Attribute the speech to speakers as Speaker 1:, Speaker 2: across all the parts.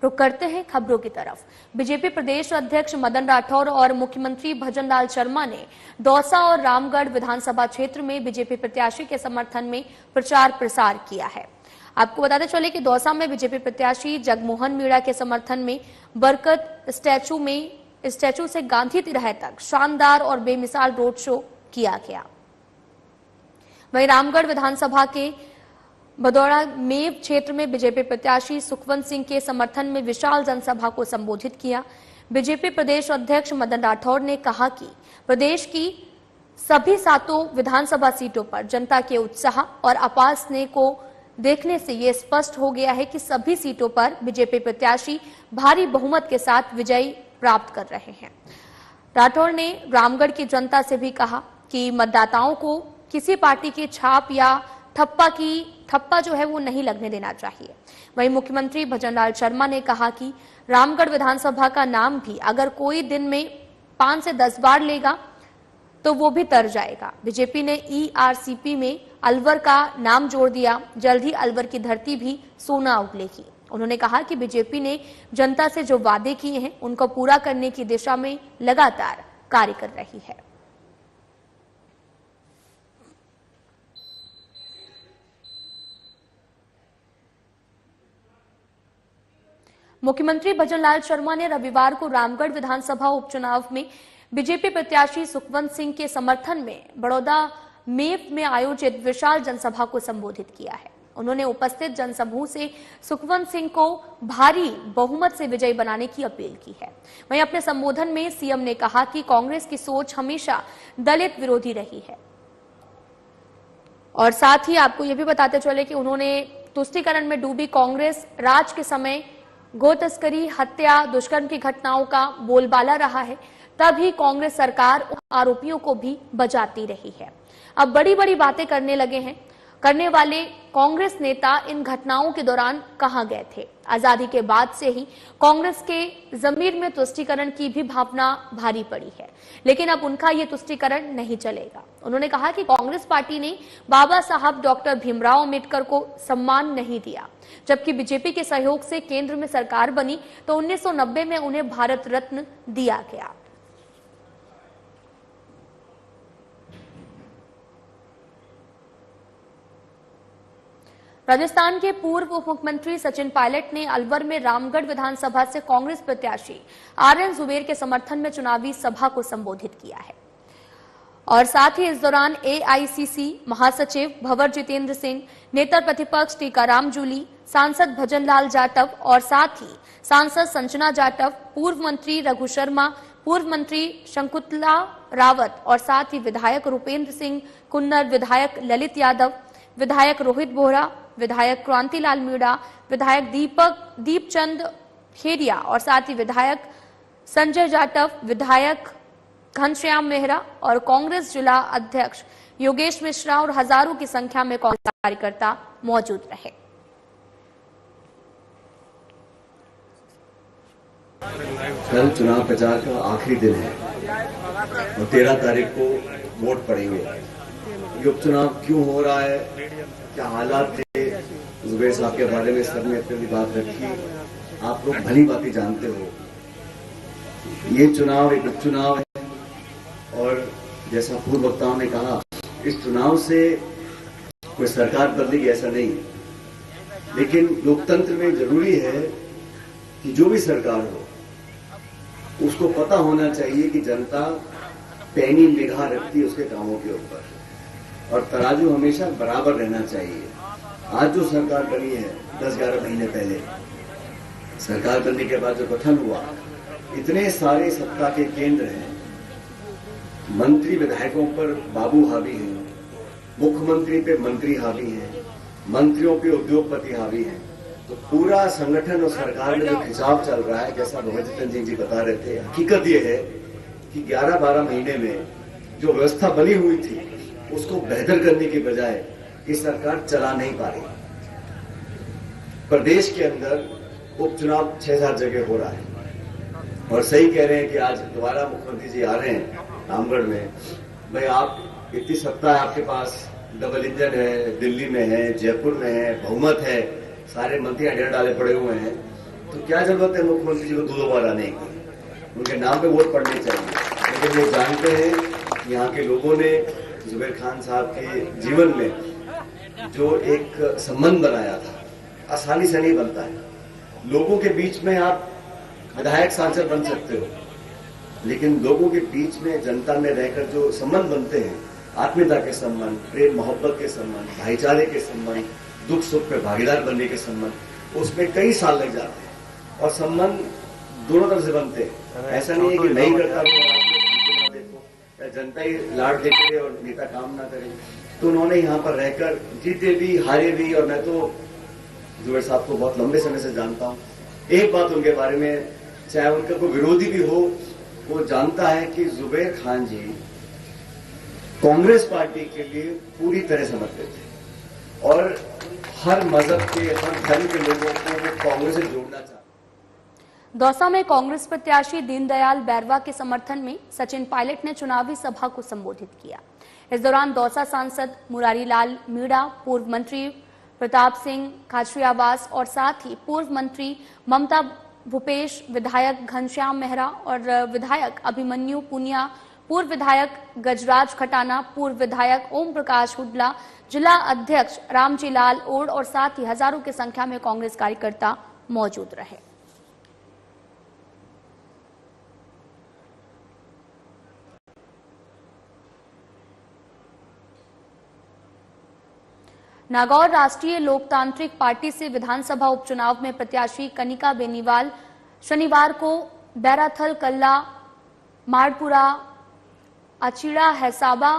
Speaker 1: रुक करते हैं खबरों की तरफ। बीजेपी प्रदेश अध्यक्ष मदन राठौर और मुख्यमंत्री भजनलाल शर्मा ने दौसा और रामगढ़ विधानसभा क्षेत्र में बीजेपी प्रत्याशी के समर्थन में प्रचार प्रसार किया है। आपको बताते चले कि दौसा में बीजेपी प्रत्याशी जगमोहन मीणा के समर्थन में बरकत स्टैचू से गांधी तिराहे तक शानदार और बेमिसाल रोड शो किया गया। वहीं रामगढ़ विधानसभा के भदौड़ा मेव क्षेत्र में बीजेपी प्रत्याशी सुखवंत सिंह के समर्थन में विशाल जनसभा को संबोधित किया। बीजेपी प्रदेश अध्यक्ष मदन राठौर ने कहा कि प्रदेश की सभी 7 विधानसभा सीटों पर जनता के उत्साह और अपार स्नेह को देखने से यह स्पष्ट हो गया है कि सभी सीटों पर बीजेपी प्रत्याशी भारी बहुमत के साथ विजय प्राप्त कर रहे हैं। राठौर ने रामगढ़ की जनता से भी कहा कि मतदाताओं को किसी पार्टी की छाप या ठप्पा जो है वो नहीं लगने देना चाहिए। वहीं मुख्यमंत्री भजनलाल शर्मा ने कहा कि रामगढ़ विधानसभा का नाम भी अगर कोई दिन में 5 से 10 बार लेगा तो वो भी तर जाएगा। बीजेपी ने ERCP में अलवर का नाम जोड़ दिया। जल्द ही अलवर की धरती भी सोना उगलेगी। उन्होंने कहा कि बीजेपी ने जनता से जो वादे किए हैं उनको पूरा करने की दिशा में लगातार कार्य कर रही है। मुख्यमंत्री भजनलाल शर्मा ने रविवार को रामगढ़ विधानसभा उपचुनाव में बीजेपी प्रत्याशी सुखवंत सिंह के समर्थन में बड़ौदा मेव में आयोजित विशाल जनसभा को संबोधित किया है। उन्होंने उपस्थित जनसमूह से सुखवंत सिंह को भारी बहुमत से विजयी बनाने की अपील की है। वहीं अपने संबोधन में सीएम ने कहा कि कांग्रेस की सोच हमेशा दलित विरोधी रही है और साथ ही आपको यह भी बताते चले कि उन्होंने तुष्टीकरण में डूबी कांग्रेस राज के समय गो तस्करी, हत्या, दुष्कर्म की घटनाओं का बोलबाला रहा है, तभी कांग्रेस सरकार आरोपियों को भी बचाती रही है। अब बड़ी बड़ी बातें करने वाले कांग्रेस नेता इन घटनाओं के दौरान कहां गए थे? आजादी के बाद से ही कांग्रेस के जमीर में तुष्टीकरण की भी भावना भारी पड़ी है, लेकिन अब उनका ये तुष्टीकरण नहीं चलेगा। उन्होंने कहा कि कांग्रेस पार्टी ने बाबा साहब डॉक्टर भीमराव अंबेडकर को सम्मान नहीं दिया। जबकि बीजेपी के सहयोग से केंद्र में सरकार बनी तो 1990 में उन्हें भारत रत्न दिया गया। राजस्थान के पूर्व उप मुख्यमंत्री सचिन पायलट ने अलवर में रामगढ़ विधानसभा से कांग्रेस प्रत्याशी RN जुबेर के समर्थन में चुनावी सभा को संबोधित किया है और साथ ही इस दौरान AICC महासचिव भंवर जितेंद्र सिंह, नेता प्रतिपक्ष टीकाराम जूली, सांसद भजनलाल जाटव और साथ ही सांसद संजना जाटव, पूर्व मंत्री रघु शर्मा, पूर्व मंत्री शंकुतला रावत और साथ ही विधायक रूपेंद्र सिंह कुन्नर, विधायक ललित यादव, विधायक रोहित बोहरा, विधायक क्रांतिलाल मीणा, विधायक दीपचंद खेरिया और साथ ही विधायक संजय जाटव, विधायक घनश्याम मेहरा और कांग्रेस जिला अध्यक्ष योगेश मिश्रा और हजारों की संख्या में कांग्रेस कार्यकर्ता मौजूद रहे।
Speaker 2: कल चुनाव प्रचार का आखिरी दिन है और 13 तारीख को वोट पड़ेंगे। ये उपचुनाव क्यों हो रहा है, क्या हालात थे, जुबेर साहब के बारे में सबने अपनी बात रखी। आप लोग भली बातें जानते हो। ये चुनाव एक उपचुनाव है और जैसा पूर्व वक्ताओं ने कहा, इस चुनाव से कोई सरकार बदलेगी ऐसा नहीं, लेकिन लोकतंत्र में जरूरी है कि जो भी सरकार हो उसको पता होना चाहिए कि जनता पैनी निगाह रखती है उसके कामों के ऊपर और तराजू हमेशा बराबर रहना चाहिए। आज जो सरकार बनी है 10-11 महीने पहले, सरकार बनने के बाद जो गठन हुआ, इतने सारे सत्ता के केंद्र हैं, मंत्री विधायकों पर बाबू हावी हैं, मुख्यमंत्री पे मंत्री हावी हैं, मंत्रियों पे उद्योगपति हावी हैं, तो पूरा संगठन और सरकार में जो खिंचाव चल रहा है, जैसा भंवर जितेंद्र जी बता रहे थे, हकीकत ये है कि 11-12 महीने में जो व्यवस्था बनी हुई थी उसको बेहतर करने की बजाय ये सरकार चला नहीं पा रही। प्रदेश के अंदर उपचुनाव 6-7 जगह हो रहा है और सही कह रहे हैं कि आज दोबारा मुख्यमंत्री जी आ रहे हैं रामगढ़ में। भाई आप इतनी सत्ता है आपके पास, डबल इंजन है, दिल्ली में है, जयपुर में है, बहुमत है, सारे मंत्री अड्डे डाले पड़े हुए हैं तो क्या जरूरत है मुख्यमंत्री जी को 2 बार आने की? उनके नाम पे वोट पड़ने चाहिए। लेकिन वो जानते हैं कि यहाँ के लोगों ने जुबैर खान साहब के जीवन में जो एक संबंध बनाया था, आसानी से नहीं बनता है। लोगों के बीच में आप विधायक सांसद बन सकते हो, लेकिन लोगों के बीच में जनता में रहकर जो संबंध बनते हैं, आत्मीयता के संबंध, प्रेम मोहब्बत के संबंध, भाईचारे के संबंध, दुख सुख में भागीदार बनने के संबंध, उसमें कई साल लग जाते हैं और संबंध दोनों तरफ से बनते हैं। ऐसा नहीं है कि नहीं करता हूँ, देखो या जनता ही लाड देखे और नेता काम ना करे। तो उन्होंने यहाँ पर रहकर जीते भी हारे भी, और मैं तो जुबैर साहब को बहुत लंबे समय से जानता हूँ। एक बात उनके बारे में, चाहे उनका कोई विरोधी भी हो, वो जानता है कि जुबैर खान जी कांग्रेस पार्टी के लिए पूरी तरह समर्पित थे और हर मजहब के, हर धर्म के लोगों को वो कांग्रेस से जोड़ना चाहते।
Speaker 1: दौसा में कांग्रेस प्रत्याशी दीनदयाल बैरवा के समर्थन में सचिन पायलट ने चुनावी सभा को संबोधित किया। इस दौरान दौसा सांसद मुरारी लाल मीणा, पूर्व मंत्री प्रताप सिंह खाचरियावास और साथ ही पूर्व मंत्री ममता भूपेश, विधायक घनश्याम मेहरा और विधायक अभिमन्यु पुनिया, पूर्व विधायक गजराज खटाना, पूर्व विधायक ओम प्रकाश हुड्डा, जिला अध्यक्ष रामजी लाल ओड और साथ ही हजारों की संख्या में कांग्रेस कार्यकर्ता मौजूद रहे। नागौर राष्ट्रीय लोकतांत्रिक पार्टी से विधानसभा उपचुनाव में प्रत्याशी कनिका बेनीवाल शनिवार को बैराथल, कल्ला, माड़पुरा, अचीड़ा, हैसाबा,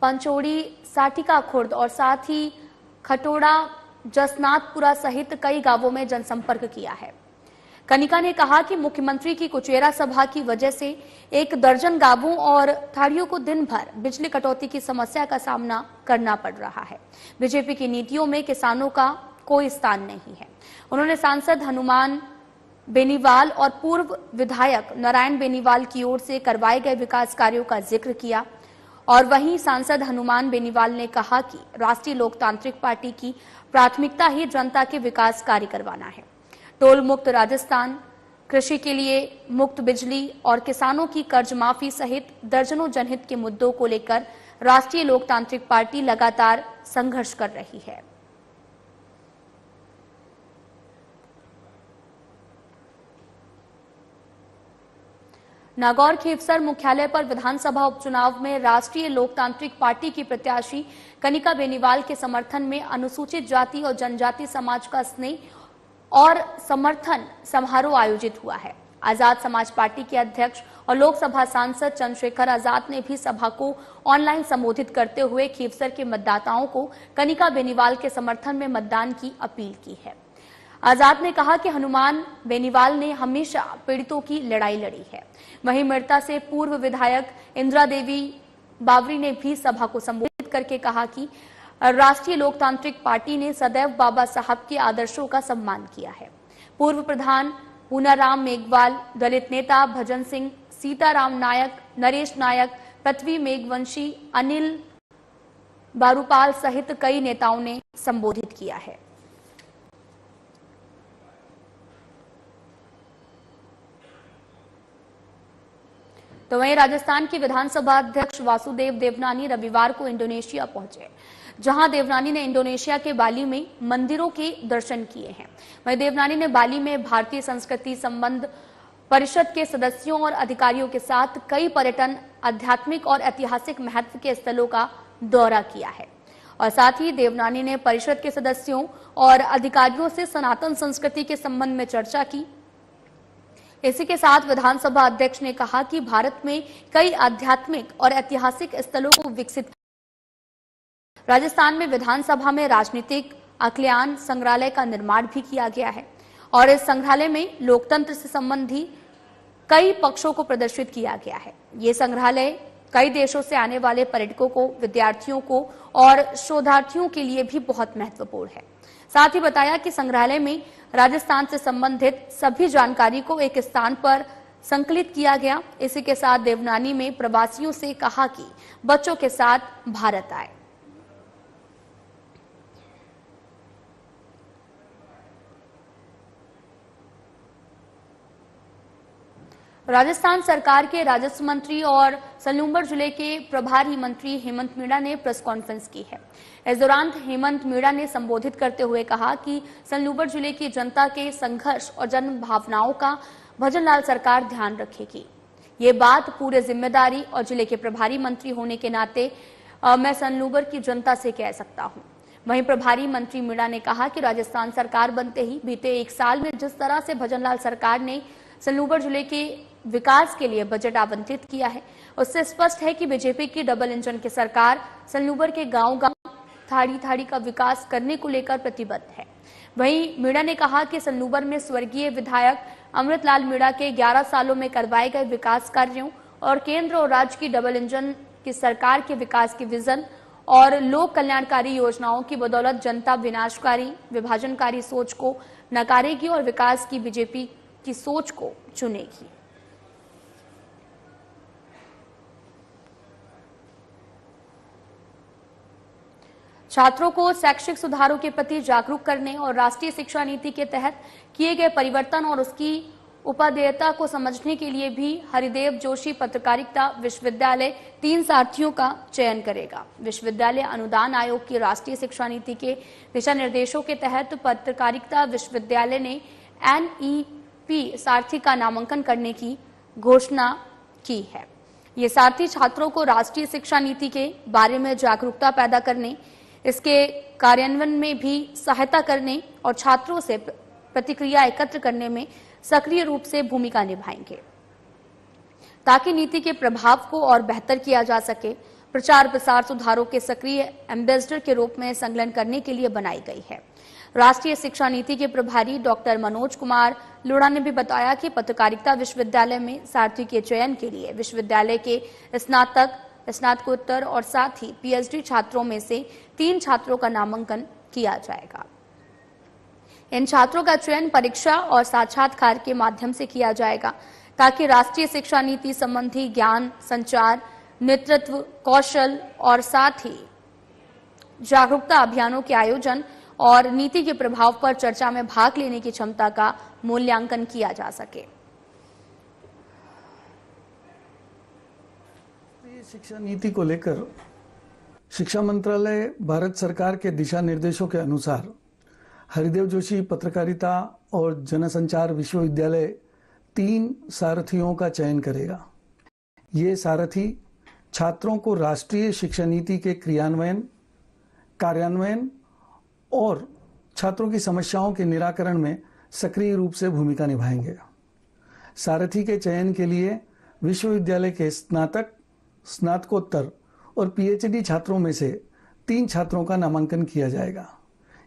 Speaker 1: पंचोड़ी, साटिका खुर्द और साथ ही खटोड़ा, जसनाथपुरा सहित कई गांवों में जनसंपर्क किया है। कनिका ने कहा कि मुख्यमंत्री की कुचेरा सभा की वजह से 1 दर्जन गांवों और थाड़ियों को दिन भर बिजली कटौती की समस्या का सामना करना पड़ रहा है। बीजेपी की नीतियों में किसानों का कोई स्थान नहीं है। उन्होंने सांसद हनुमान बेनीवाल और पूर्व विधायक नारायण बेनीवाल की ओर से करवाए गए विकास कार्यों का जिक्र किया और वहीं सांसद हनुमान बेनीवाल ने कहा कि राष्ट्रीय लोकतांत्रिक पार्टी की प्राथमिकता ही जनता के विकास कार्य करवाना है। टोल मुक्त राजस्थान, कृषि के लिए मुक्त बिजली और किसानों की कर्ज माफी सहित दर्जनों जनहित के मुद्दों को लेकर राष्ट्रीय लोकतांत्रिक पार्टी लगातार संघर्ष कर रही है। नागौर खेवसर मुख्यालय पर विधानसभा उपचुनाव में राष्ट्रीय लोकतांत्रिक पार्टी की प्रत्याशी कनिका बेनीवाल के समर्थन में अनुसूचित जाति और जनजाति समाज का स्नेह और समर्थन समारोह आयोजित हुआ है। आजाद समाज पार्टी के अध्यक्ष और लोकसभा सांसद चंद्रशेखर आजाद ने भी सभा को ऑनलाइन संबोधित करते हुए खेवसर के मतदाताओं को कनिका बेनीवाल के समर्थन में मतदान की अपील की है। आजाद ने कहा कि हनुमान बेनीवाल ने हमेशा पीड़ितों की लड़ाई लड़ी है। वहीं मृता से पूर्व विधायक इंदिरा देवी बावरी ने भी सभा को संबोधित करके कहा कि राष्ट्रीय लोकतांत्रिक पार्टी ने सदैव बाबा साहब के आदर्शों का सम्मान किया है। पूर्व प्रधान पूनाराम मेघवाल, दलित नेता भजन सिंह, सीताराम नायक, नरेश नायक, पृथ्वी मेघवंशी, अनिल बारूपाल सहित कई नेताओं ने संबोधित किया है। तो वहीं राजस्थान के विधानसभा अध्यक्ष वासुदेव देवनानी रविवार को इंडोनेशिया पहुंचे, जहां देवनानी ने इंडोनेशिया के बाली में मंदिरों के दर्शन किए हैं। वहीं देवनानी ने बाली में भारतीय संस्कृति संबंध परिषद के सदस्यों और अधिकारियों के साथ कई पर्यटन, आध्यात्मिक और ऐतिहासिक महत्व के स्थलों का दौरा किया है और साथ ही देवनानी ने परिषद के सदस्यों और अधिकारियों से सनातन संस्कृति के संबंध में चर्चा की। इसी के साथ विधानसभा अध्यक्ष ने कहा कि भारत में कई आध्यात्मिक और ऐतिहासिक स्थलों को विकसित। राजस्थान में विधानसभा में राजनीतिक आकलन संग्रहालय का निर्माण भी किया गया है और इस संग्रहालय में लोकतंत्र से संबंधी कई पक्षों को प्रदर्शित किया गया है। ये संग्रहालय कई देशों से आने वाले पर्यटकों को, विद्यार्थियों को और शोधार्थियों के लिए भी बहुत महत्वपूर्ण है। साथ ही बताया कि संग्रहालय में राजस्थान से संबंधित सभी जानकारी को एक स्थान पर संकलित किया गया। इसी के साथ देवनानी में प्रवासियों से कहा कि बच्चों के साथ भारत आए। राजस्थान सरकार के राजस्व मंत्री और सलूंबर जिले के प्रभारी मंत्री हेमंत मीणा ने प्रेस कॉन्फ्रेंस की है। इस दौरान हेमंत मीणा ने संबोधित करते हुए कहा कि सलूंबर जिले की जनता के संघर्ष और जन भावनाओं का भजनलाल सरकार ध्यान रखेगी। ये बात पूरे जिम्मेदारी और जिले के प्रभारी मंत्री होने के नाते मैं सलूंबर की जनता से कह सकता हूं। वहीं प्रभारी मंत्री मीणा ने कहा कि राजस्थान सरकार बनते ही बीते एक साल में जिस तरह से भजनलाल सरकार ने सलूंबर जिले के विकास के लिए बजट आवंटित किया है, उससे स्पष्ट है कि बीजेपी की डबल इंजन की सरकार सलूंबर के गांव-गांव, थाड़ी-थाड़ी का विकास करने को लेकर प्रतिबद्ध है। वहीं मीणा ने कहा कि सलूंबर में स्वर्गीय विधायक अमृतलाल मीणा के 11 सालों में करवाए गए विकास कार्यों और केंद्र और राज्य की डबल इंजन की सरकार के विकास की विजन और लोक कल्याणकारी योजनाओं की बदौलत जनता विनाशकारी, विभाजनकारी सोच को नकारेगी और विकास की बीजेपी की सोच को चुनेगी। छात्रों को शैक्षिक सुधारों के प्रति जागरूक करने और राष्ट्रीय शिक्षा नीति के तहत किए गए परिवर्तन और उसकी उपादेयता को समझने के लिए भी हरिदेव जोशी पत्रकारिता विश्वविद्यालय 3 सारथियों का चयन करेगा। विश्वविद्यालय अनुदान आयोग की राष्ट्रीय शिक्षा नीति के दिशा निर्देशों के तहत पत्रकारिता विश्वविद्यालय ने NEP सारथी का नामांकन करने की घोषणा की है। ये सारथी छात्रों को राष्ट्रीय शिक्षा नीति के बारे में जागरूकता पैदा करने, इसके कार्यान्वयन में भी सहायता करने और छात्रों से प्रतिक्रिया एकत्र करने में सक्रिय रूप से भूमिका निभाएंगे, ताकि नीति के प्रभाव को और बेहतर किया जा सके। प्रचार प्रसार सुधारों के सक्रिय एम्बेसडर के रूप में संकलन करने के लिए बनाई गई है। राष्ट्रीय शिक्षा नीति के प्रभारी डॉक्टर मनोज कुमार लोढ़ा ने भी बताया कि पत्रकारिता विश्वविद्यालय में सारथी के चयन के लिए विश्वविद्यालय के स्नातक, स्नातकोत्तर और साथ ही PhD छात्रों में से 3 छात्रों का नामांकन किया जाएगा। इन छात्रों का चयन परीक्षा और साक्षात्कार के माध्यम से किया जाएगा, ताकि राष्ट्रीय शिक्षा नीति संबंधी ज्ञान, संचार, नेतृत्व, कौशल और साथ ही जागरूकता अभियानों के आयोजन और नीति के प्रभाव पर चर्चा में भाग लेने की क्षमता का मूल्यांकन किया जा सके।
Speaker 3: शिक्षा नीति को लेकर शिक्षा मंत्रालय भारत सरकार के दिशा निर्देशों के अनुसार हरिदेव जोशी पत्रकारिता और जनसंचार विश्वविद्यालय 3 सारथियों का चयन करेगा। ये सारथी छात्रों को राष्ट्रीय शिक्षा नीति के क्रियान्वयन, कार्यान्वयन और छात्रों की समस्याओं के निराकरण में सक्रिय रूप से भूमिका निभाएंगे। सारथी के चयन के लिए विश्वविद्यालय के स्नातक, स्नातकोत्तर और PhD छात्रों में से 3 छात्रों का नामांकन किया जाएगा।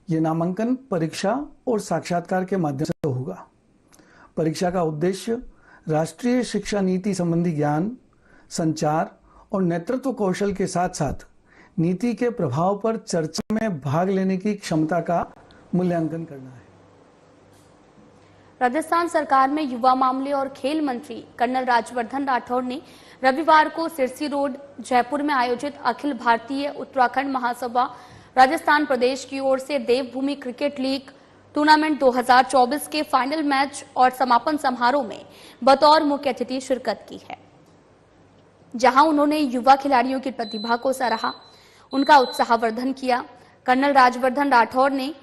Speaker 3: ये नामांकन परीक्षा और साक्षात्कार के माध्यम से होगा। परीक्षा का उद्देश्य राष्ट्रीय शिक्षा नीति संबंधी ज्ञान, संचार और नेतृत्व कौशल के साथ साथ नीति के प्रभाव पर चर्चा में भाग लेने की क्षमता का मूल्यांकन करना है।
Speaker 1: राजस्थान सरकार में युवा मामले और खेल मंत्री कर्नल राज्यवर्धन राठौड़ ने रविवार को सिरसी रोड, जयपुर में आयोजित अखिल भारतीय उत्तराखंड महासभा राजस्थान प्रदेश की ओर से देवभूमि क्रिकेट लीग टूर्नामेंट 2024 के फाइनल मैच और समापन समारोह में बतौर मुख्य अतिथि शिरकत की है, जहां उन्होंने युवा खिलाड़ियों की प्रतिभा को सराहा, उनका उत्साहवर्धन किया। कर्नल राज्यवर्धन राठौड़ ने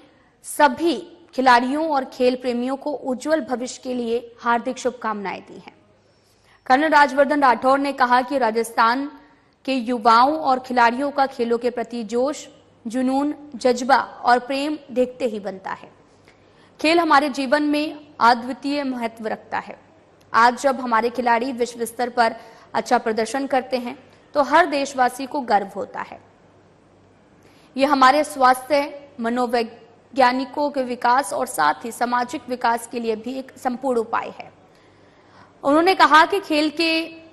Speaker 1: सभी खिलाड़ियों और खेल प्रेमियों को उज्जवल भविष्य के लिए हार्दिक शुभकामनाएं दी हैं। कर्नल राज्यवर्धन राठौड़ ने कहा कि राजस्थान के युवाओं और खिलाड़ियों का खेलों के प्रति जोश, जुनून, जज्बा और प्रेम देखते ही बनता है। खेल हमारे जीवन में अद्वितीय महत्व रखता है। आज जब हमारे खिलाड़ी विश्व स्तर पर अच्छा प्रदर्शन करते हैं तो हर देशवासी को गर्व होता है। यह हमारे स्वास्थ्य, मनोवैज्ञानिकों के विकास और साथ ही सामाजिक विकास के लिए भी एक संपूर्ण उपाय है। उन्होंने कहा कि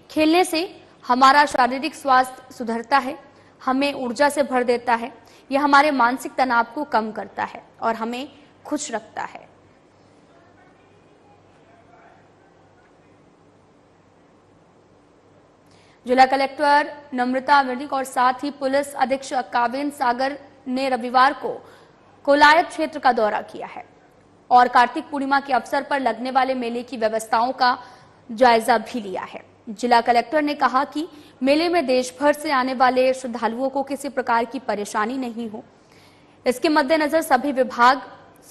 Speaker 1: खेलने से हमारा शारीरिक स्वास्थ्य सुधरता है, हमें ऊर्जा से भर देता है, यह हमारे मानसिक तनाव को कम करता है और हमें खुश रखता है। जिला कलेक्टर नम्रता वर्णिक और साथ ही पुलिस अधीक्षक कावेन सागर ने रविवार को कोलायत क्षेत्र का दौरा किया है और कार्तिक पूर्णिमा के अवसर पर लगने वाले मेले की व्यवस्थाओं का जायजा भी लिया है। जिला कलेक्टर ने कहा कि मेले में देश भर से आने वाले श्रद्धालुओं को किसी प्रकार की परेशानी नहीं हो, इसके मद्देनजर सभी विभाग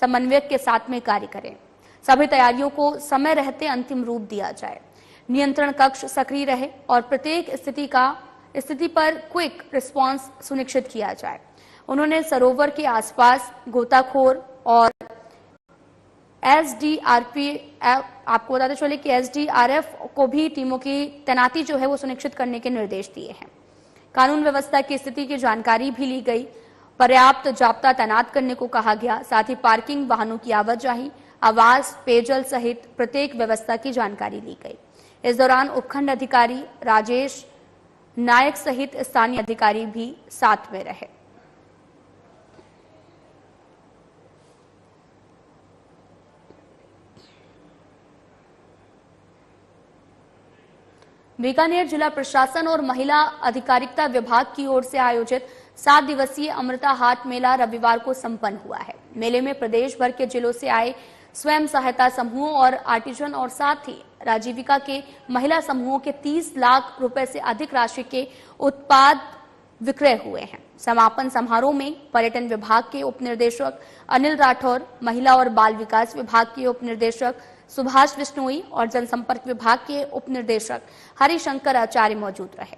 Speaker 1: समन्वय के साथ में कार्य करें। सभी तैयारियों को समय रहते अंतिम रूप दिया जाए, नियंत्रण कक्ष सक्रिय रहे और प्रत्येक स्थिति पर क्विक रिस्पांस सुनिश्चित किया जाए। उन्होंने सरोवर के आसपास गोताखोर और आपको बताते चले कि एसडीआरएफ को भी टीमों की तैनाती जो है वो सुनिश्चित करने के निर्देश दिए हैं। कानून व्यवस्था की स्थिति की जानकारी भी ली गई, पर्याप्त जाब्ता तैनात करने को कहा गया। साथ ही पार्किंग, वाहनों की आवाजाही, आवास, पेयजल सहित प्रत्येक व्यवस्था की जानकारी ली गई। इस दौरान उपखंड अधिकारी राजेश नायक सहित स्थानीय अधिकारी भी साथ में रहे। बीकानेर जिला प्रशासन और महिला अधिकारिता विभाग की ओर से आयोजित 7 दिवसीय अमृता हाट मेला रविवार को संपन्न हुआ है। मेले में प्रदेश भर के जिलों से आए स्वयं सहायता समूहों और आर्टिजन और साथ ही राजीविका के महिला समूहों के 30 लाख रुपए से अधिक राशि के उत्पाद विक्रय हुए हैं। समापन समारोह में पर्यटन विभाग के उप निदेशक अनिल राठौर, महिला और बाल विकास विभाग के उप निदेशक सुभाष बिश्नोई और जनसंपर्क विभाग के उप निदेशक हरिशंकर आचार्य मौजूद रहे।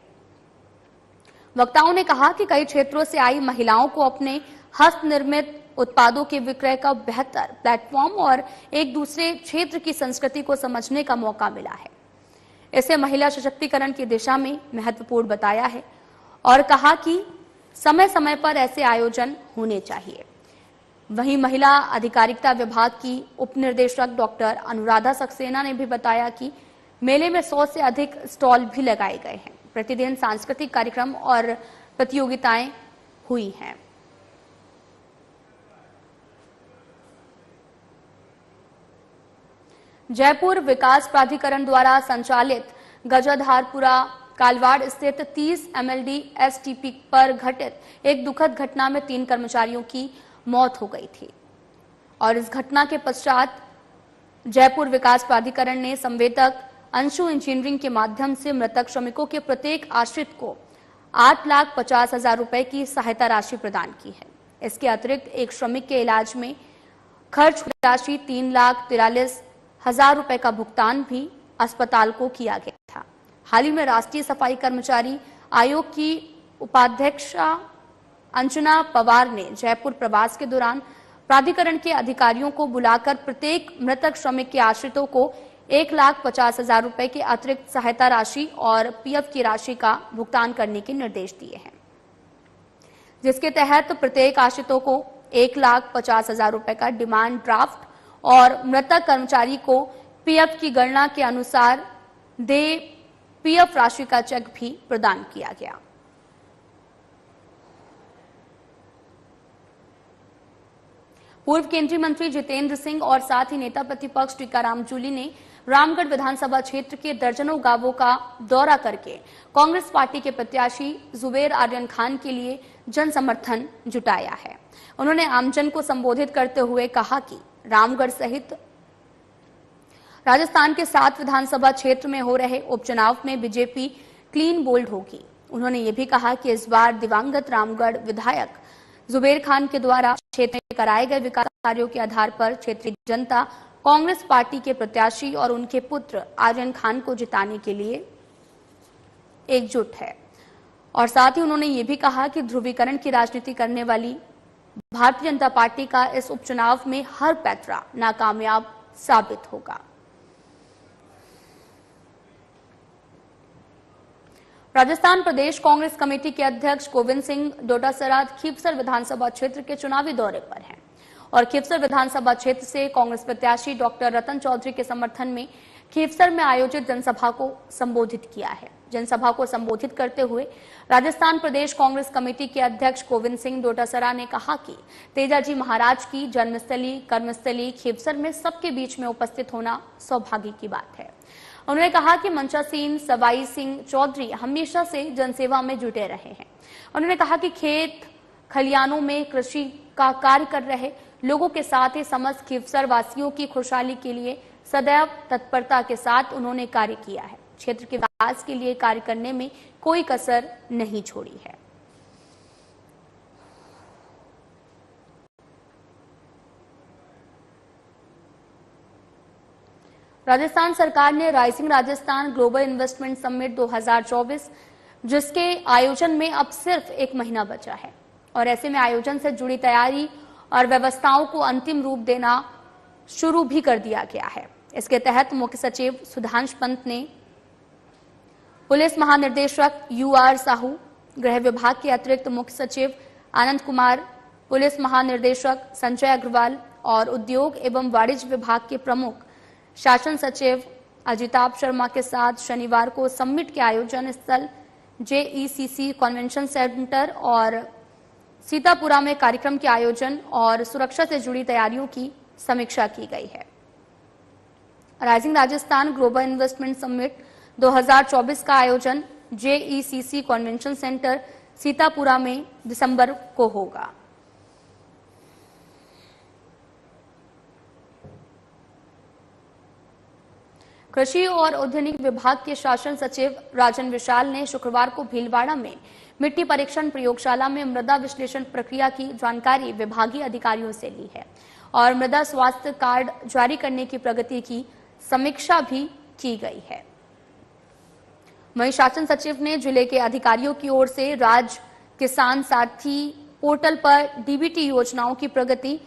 Speaker 1: वक्ताओं ने कहा कि कई क्षेत्रों से आई महिलाओं को अपने हस्त निर्मित उत्पादों के विक्रय का बेहतर प्लेटफॉर्म और एक दूसरे क्षेत्र की संस्कृति को समझने का मौका मिला है। इसे महिला सशक्तिकरण की दिशा में महत्वपूर्ण बताया है और कहा कि समय समय पर ऐसे आयोजन होने चाहिए। वहीं महिला अधिकारिता विभाग की उप निदेशक डॉक्टर अनुराधा सक्सेना ने भी बताया कि मेले में 100 से अधिक स्टॉल भी लगाए गए हैं। प्रतिदिन सांस्कृतिक कार्यक्रम और प्रतियोगिताएं हुई हैं। जयपुर विकास प्राधिकरण द्वारा संचालित गजाधारपुरा कालवाड़ स्थित 30 MLD STP पर घटित एक दुखद घटना में 3 कर्मचारियों की मौत हो गई थी और इस घटना के पश्चात जयपुर विकास प्राधिकरण ने संवेदक अंशु इंजीनियरिंग के माध्यम से मृतक श्रमिकों के प्रत्येक आश्रित को 8,50,000 रुपए की सहायता राशि प्रदान की है। इसके अतिरिक्त एक श्रमिक के इलाज में खर्च हुई राशि 3,43,000 रुपए का भुगतान भी अस्पताल को किया गया था। हाल ही में राष्ट्रीय सफाई कर्मचारी आयोग की उपाध्यक्षा अंजना पवार ने जयपुर प्रवास के दौरान प्राधिकरण के अधिकारियों को बुलाकर प्रत्येक मृतक श्रमिक के आश्रितों को 1,50,000 रुपए की अतिरिक्त सहायता राशि और पीएफ की राशि का भुगतान करने के निर्देश दिए हैं, जिसके तहत प्रत्येक आश्रितों को 1,50,000 रुपए का डिमांड ड्राफ्ट और मृतक कर्मचारी को पीएफ की गणना के अनुसार देय पीएफ राशि का चेक भी प्रदान किया गया। पूर्व केंद्रीय मंत्री जितेंद्र सिंह और साथ ही नेता प्रतिपक्ष टीकाराम जूली ने रामगढ़ विधानसभा क्षेत्र के दर्जनों गांवों का दौरा करके कांग्रेस पार्टी के प्रत्याशी जुबेर आर्यन खान के लिए जन समर्थन जुटाया है। उन्होंने आमजन को संबोधित करते हुए कहा कि रामगढ़ सहित राजस्थान के 7 विधानसभा क्षेत्र में हो रहे उपचुनाव में बीजेपी क्लीन बोल्ड होगी। उन्होंने ये भी कहा कि इस बार दिवंगत रामगढ़ विधायक जुबेर खान के द्वारा क्षेत्र में कराए गए विकास कार्यों के आधार पर क्षेत्रीय जनता कांग्रेस पार्टी के प्रत्याशी और उनके पुत्र आर्यन खान को जिताने के लिए एकजुट है। और साथ ही उन्होंने ये भी कहा कि ध्रुवीकरण की राजनीति करने वाली भारतीय जनता पार्टी का इस उपचुनाव में हर पैंतरा नाकामयाब साबित होगा। राजस्थान प्रदेश कांग्रेस कमेटी के अध्यक्ष गोविंद सिंह डोटासरा खीवसर विधानसभा क्षेत्र के चुनावी दौरे पर हैं और खीवसर विधानसभा क्षेत्र से कांग्रेस प्रत्याशी डॉक्टर रतन चौधरी के समर्थन में खीवसर में आयोजित जनसभा को संबोधित किया है। जनसभा को संबोधित करते हुए राजस्थान प्रदेश कांग्रेस कमेटी के अध्यक्ष गोविंद सिंह डोटासरा ने कहा कि तेजाजी महाराज की जन्मस्थली कर्मस्थली खीवसर में सबके बीच में उपस्थित होना सौभाग्य की बात है। उन्होंने कहा कि मंचा सिंह सवाई सिंह चौधरी हमेशा से जनसेवा में जुटे रहे हैं। उन्होंने कहा कि खेत खलियानों में कृषि का कार्य कर रहे लोगों के साथ ही समस्त खीवसर वासियों की खुशहाली के लिए सदैव तत्परता के साथ उन्होंने कार्य किया है। क्षेत्र के विकास के लिए कार्य करने में कोई कसर नहीं छोड़ी है। राजस्थान सरकार ने rising Rajasthan global investment summit 2024, जिसके आयोजन में अब सिर्फ 1 महीना बचा है और ऐसे में आयोजन से जुड़ी तैयारी और व्यवस्थाओं को अंतिम रूप देना शुरू भी कर दिया गया है। इसके तहत मुख्य सचिव सुधांश पंत ने पुलिस महानिदेशक UR साहू, गृह विभाग के अतिरिक्त मुख्य सचिव आनंद कुमार, पुलिस महानिदेशक संजय अग्रवाल और उद्योग एवं वाणिज्य विभाग के प्रमुख शासन सचिव अजिताभ शर्मा के साथ शनिवार को समिट के आयोजन स्थल JECC कन्वेंशन सेंटर और सीतापुरा में कार्यक्रम के आयोजन और सुरक्षा से जुड़ी तैयारियों की समीक्षा की गई है। Rising Rajasthan global investment summit 2024 का आयोजन JECC कन्वेंशन सेंटर सीतापुरा में दिसंबर को होगा। कृषि और औद्योगिक विभाग के शासन सचिव राजन विशाल ने शुक्रवार को भीलवाड़ा में मिट्टी परीक्षण प्रयोगशाला में मृदा विश्लेषण प्रक्रिया की जानकारी विभागीय अधिकारियों से ली है और मृदा स्वास्थ्य कार्ड जारी करने की प्रगति की समीक्षा भी की गई है। वहीं शासन सचिव ने जिले के अधिकारियों की ओर से राज्य किसान साथी पोर्टल पर DBT योजनाओं की प्रगति,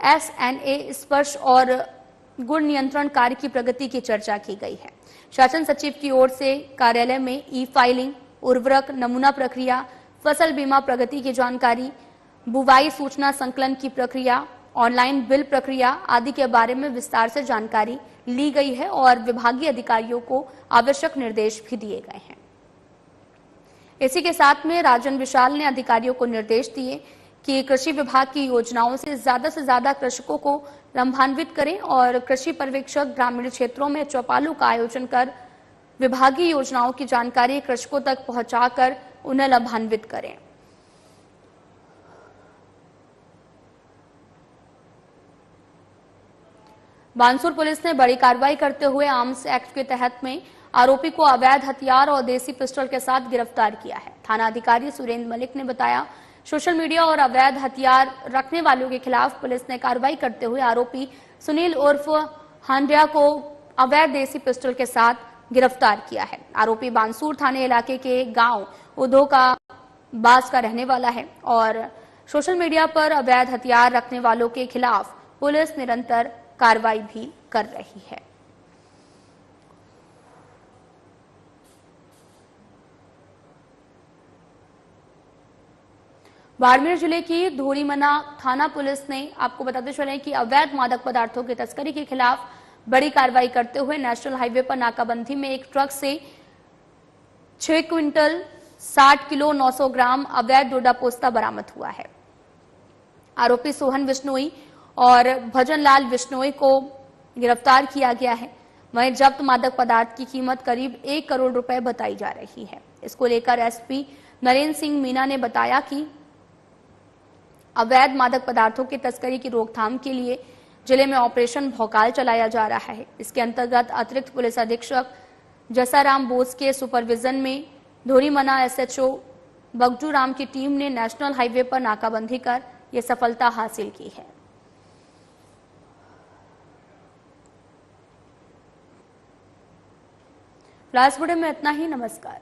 Speaker 1: SNA स्पर्श और गुण नियंत्रण कार्य की प्रगति की चर्चा की गई है। शासन सचिव की ओर से कार्यालय में ई-फाइलिंग, उर्वरक नमूना प्रक्रिया, फसल बीमा प्रगति की जानकारी, बुवाई सूचना संकलन की प्रक्रिया, ऑनलाइन बिल प्रक्रिया आदि के बारे में विस्तार से जानकारी ली गई है और विभागीय अधिकारियों को आवश्यक निर्देश भी दिए गए हैं। इसी के साथ में राजन विशाल ने अधिकारियों को निर्देश दिए कि कृषि विभाग की योजनाओं से ज्यादा कृषकों को लाभान्वित करें और कृषि पर्यवेक्षक ग्रामीण क्षेत्रों में चौपालों का आयोजन कर विभागीय योजनाओं की जानकारी कृषकों तक पहुंचाकर उन्हें लाभान्वित करें। बानसूर पुलिस ने बड़ी कार्रवाई करते हुए आर्म्स एक्ट के तहत में आरोपी को अवैध हथियार और देसी पिस्टल के साथ गिरफ्तार किया है। थाना अधिकारी सुरेंद्र मलिक ने बताया, सोशल मीडिया और अवैध हथियार रखने वालों के खिलाफ पुलिस ने कार्रवाई करते हुए आरोपी सुनील उर्फ हांडिया को अवैध देसी पिस्टल के साथ गिरफ्तार किया है। आरोपी बानसूर थाने इलाके के गांव उधो का बास का रहने वाला है और सोशल मीडिया पर अवैध हथियार रखने वालों के खिलाफ पुलिस निरंतर कार्रवाई भी कर रही है। बाड़मेर जिले की धोरीमना थाना पुलिस ने आपको बताते चले कि अवैध मादक पदार्थों की तस्करी के खिलाफ बड़ी कार्रवाई करते हुए नेशनल हाईवे पर नाकाबंदी में एक ट्रक से 6 क्विंटल 60 किलो 900 ग्राम अवैध डोडा पोस्ता बरामद हुआ है। आरोपी सोहन बिश्नोई और भजनलाल बिश्नोई को गिरफ्तार किया गया है। वहीं जब्त मादक पदार्थ की कीमत करीब 1 करोड़ रुपए बताई जा रही है। इसको लेकर SP नरेंद्र सिंह मीना ने बताया कि अवैध मादक पदार्थों की तस्करी की रोकथाम के लिए जिले में ऑपरेशन भौकाल चलाया जा रहा है। इसके अंतर्गत अतिरिक्त पुलिस अधीक्षक जसाराम बोस के सुपरविजन में धोरीमना SHO बगजू राम की टीम ने नेशनल हाईवे पर नाकाबंदी कर यह सफलता हासिल की है। फ्लैश बुलेटिन में इतना ही। नमस्कार।